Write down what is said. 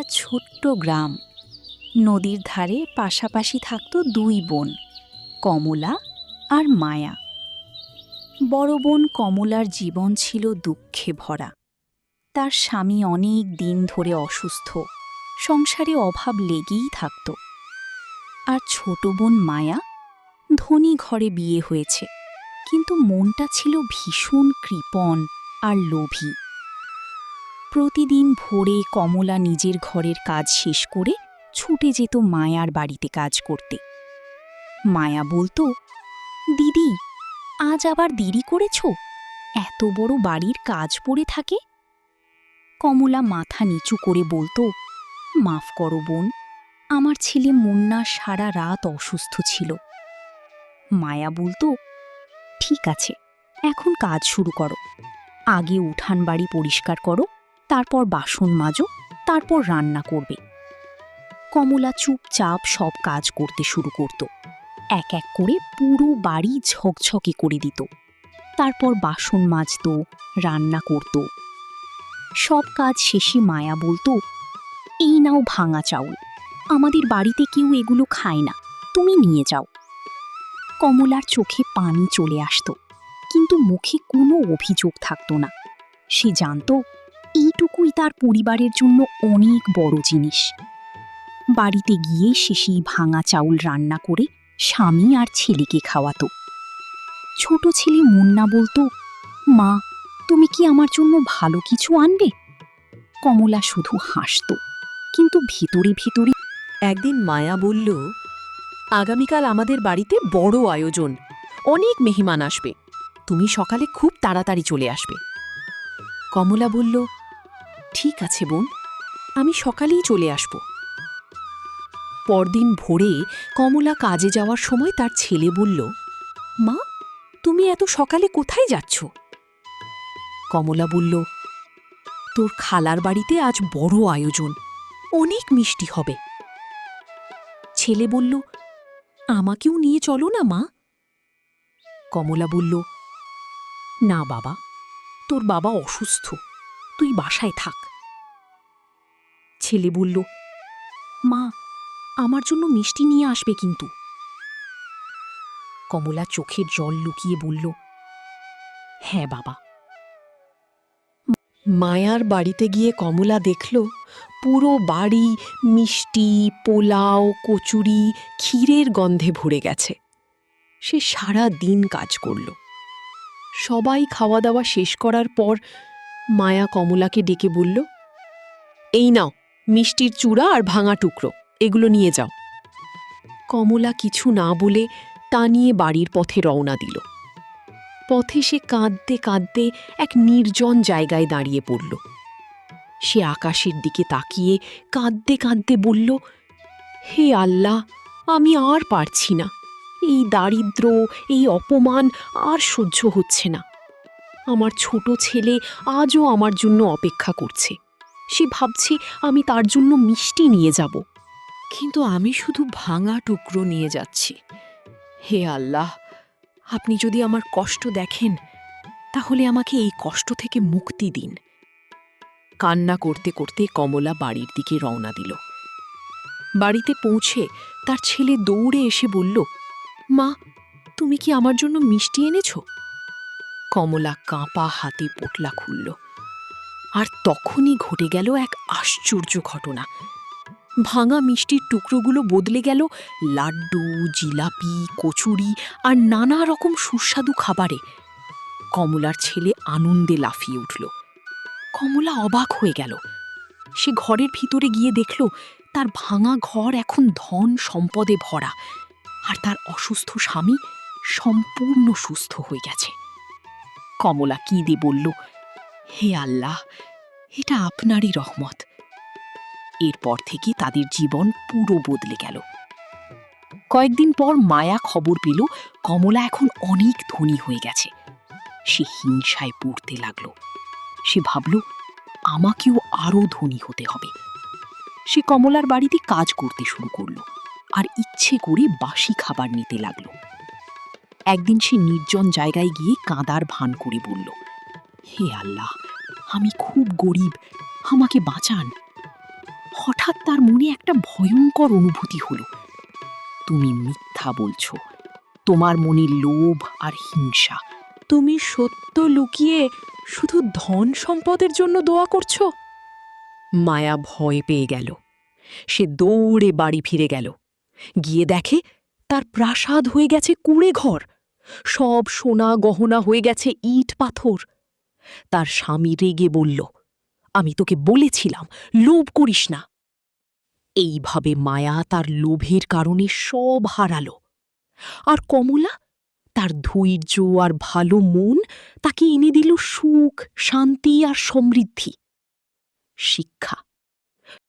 একটা ছোট্ট গ্রাম। নদীর ধারে পাশাপাশি থাকত দুই বোন, কমলা আর মায়া। বড় বোন কমলার জীবন ছিল দুঃখে ভরা। তার স্বামী অনেক দিন ধরে অসুস্থ, সংসারে অভাব লেগেই থাকত। আর ছোট বোন মায়া ধনী ঘরে বিয়ে হয়েছে, কিন্তু মনটা ছিল ভীষণ কৃপণ আর লোভী। প্রতিদিন ভোরে কমলা নিজের ঘরের কাজ শেষ করে ছুটে যেত মায়ার বাড়িতে কাজ করতে। মায়া বলতো, দিদি, আজ আবার দেরি করেছ, এত বড় বাড়ির কাজ পড়ে থাকে। কমলা মাথা নিচু করে বলতো, মাফ করো বোন, আমার ছেলে মুন্না সারা রাত অসুস্থ ছিল। মায়া বলতো, ঠিক আছে, এখন কাজ শুরু করো। আগে উঠান বাড়ি পরিষ্কার করো, তারপর বাসন মাজো, তারপর রান্না করবে। কমলা চুপচাপ সব কাজ করতে শুরু করত। এক এক করে পুরো বাড়ি ঝকঝকে করে দিত। তারপর বাসন মাজত, রান্না করত। সব কাজ শেষে মায়া বলতো, এই নাও ভাঙা চাউল, আমাদের বাড়িতে কেউ এগুলো খায় না, তুমি নিয়ে যাও। কমলার চোখে পানি চলে আসতো, কিন্তু মুখে কোনো অভিযোগ থাকত না। সে জানত এইটুকুই তার পরিবারের জন্য অনেক বড় জিনিস। বাড়িতে গিয়ে সে সেই ভাঙা চাউল রান্না করে স্বামী আর ছেলেকে খাওয়াতো। ছোট ছেলে মুন্না বলতো, মা, তুমি কি আমার জন্য ভালো কিছু আনবে? কমলা শুধু হাসত, কিন্তু ভিতরে ভিতরে। একদিন মায়া বলল, আগামীকাল আমাদের বাড়িতে বড় আয়োজন, অনেক মেহমান আসবে, তুমি সকালে খুব তাড়াতাড়ি চলে আসবে। কমলা বলল, ঠিক আছে বোন, আমি সকালেই চলে আসব। পরদিন ভোরে কমলা কাজে যাওয়ার সময় তার ছেলে বলল, মা, তুমি এত সকালে কোথায় যাচ্ছ? কমলা বলল, তোর খালার বাড়িতে আজ বড় আয়োজন, অনেক মিষ্টি হবে। ছেলে বলল, আমাকেও নিয়ে চলো না মা। কমলা বলল, না বাবা, তোর বাবা অসুস্থ, তুই বাসায় থাক। ছেলে বলল, মা, আমার জন্য মিষ্টি নিয়ে আসবে কিন্তু। কমলা চোখের জল লুকিয়ে বলল, হ্যাঁ বাবা। মায়ার বাড়িতে গিয়ে কমলা দেখল পুরো বাড়ি মিষ্টি, পোলাও, কচুরি, ক্ষীরের গন্ধে ভরে গেছে। সে সারা দিন কাজ করল। সবাই খাওয়া দাওয়া শেষ করার পর মায়া কমলাকে ডেকে বলল, এই নাও মিষ্টির চূড়া আর ভাঙা টুকরো, এগুলো নিয়ে যাও। কমলা কিছু না বলে তা নিয়ে বাড়ির পথে রওনা দিল। পথে সে কাঁদতে কাঁদতে এক নির্জন জায়গায় দাঁড়িয়ে পড়ল। সে আকাশের দিকে তাকিয়ে কাঁদতে কাঁদতে বলল, হে আল্লাহ, আমি আর পারছি না, এই দারিদ্র্য, এই অপমান আর সহ্য হচ্ছে না। আমার ছোট ছেলে আজও আমার জন্য অপেক্ষা করছে। সে ভাবছে আমি তার জন্য মিষ্টি নিয়ে যাব, কিন্তু আমি শুধু ভাঙা টুকরো নিয়ে যাচ্ছি। হে আল্লাহ, আপনি যদি আমার কষ্ট দেখেন, তাহলে আমাকে এই কষ্ট থেকে মুক্তি দিন। কান্না করতে করতে কমলা বাড়ির দিকে রওনা দিল। বাড়িতে পৌঁছে তার ছেলে দৌড়ে এসে বলল, মা, তুমি কি আমার জন্য মিষ্টি এনেছ? কমলা কাঁপা হাতে পোটলা খুলল। আর তখনই ঘটে গেল এক আশ্চর্য ঘটনা। ভাঙা মিষ্টির টুকরোগুলো বদলে গেল লাড্ডু, জিলাপি, কচুরি আর নানা রকম সুস্বাদু খাবারে। কমলার ছেলে আনন্দে লাফিয়ে উঠল। কমলা অবাক হয়ে গেল। সে ঘরের ভিতরে গিয়ে দেখল তার ভাঙা ঘর এখন ধন সম্পদে ভরা, আর তার অসুস্থ স্বামী সম্পূর্ণ সুস্থ হয়ে গেছে। কমলা কেঁদে বলল, হে আল্লাহ, এটা আপনারই রহমত। এরপর থেকে তাদের জীবন পুরো বদলে গেল। কয়েকদিন পর মায়া খবর পেল কমলা এখন অনেক ধনী হয়ে গেছে। সে হিংসায় পড়তে লাগল। সে ভাবল, আমাকেও আরো ধনী হতে হবে। সে কমলার বাড়িতে কাজ করতে শুরু করল আর ইচ্ছে করে বাসি খাবার নিতে লাগল। একদিন সে নির্জন জায়গায় গিয়ে কাঁদার ভান করে বলল, হে আল্লাহ, আমি খুব গরিব, আমাকে বাঁচান। হঠাৎ তার মনে একটা ভয়ঙ্কর অনুভূতি হলো। তুমি মিথ্যা বলছো, তোমার মনে লোভ আর হিংসা। তুমি সত্য লুকিয়ে শুধু ধন সম্পদের জন্য দোয়া করছো। মায়া ভয় পেয়ে গেল। সে দৌড়ে বাড়ি ফিরে গেল। গিয়ে দেখে তার প্রাসাদ হয়ে গেছে কুঁড়ে ঘর, সব সোনা গহনা হয়ে গেছে ইট পাথর। তার স্বামী রেগে বলল, আমি তোকে বলেছিলাম লোভ করিস না। এইভাবে মায়া তার লোভের কারণে সব হারালো। আর কমলা, তার ধৈর্য আর ভালো মন তাকে এনে দিল সুখ, শান্তি আর সমৃদ্ধি। শিক্ষা: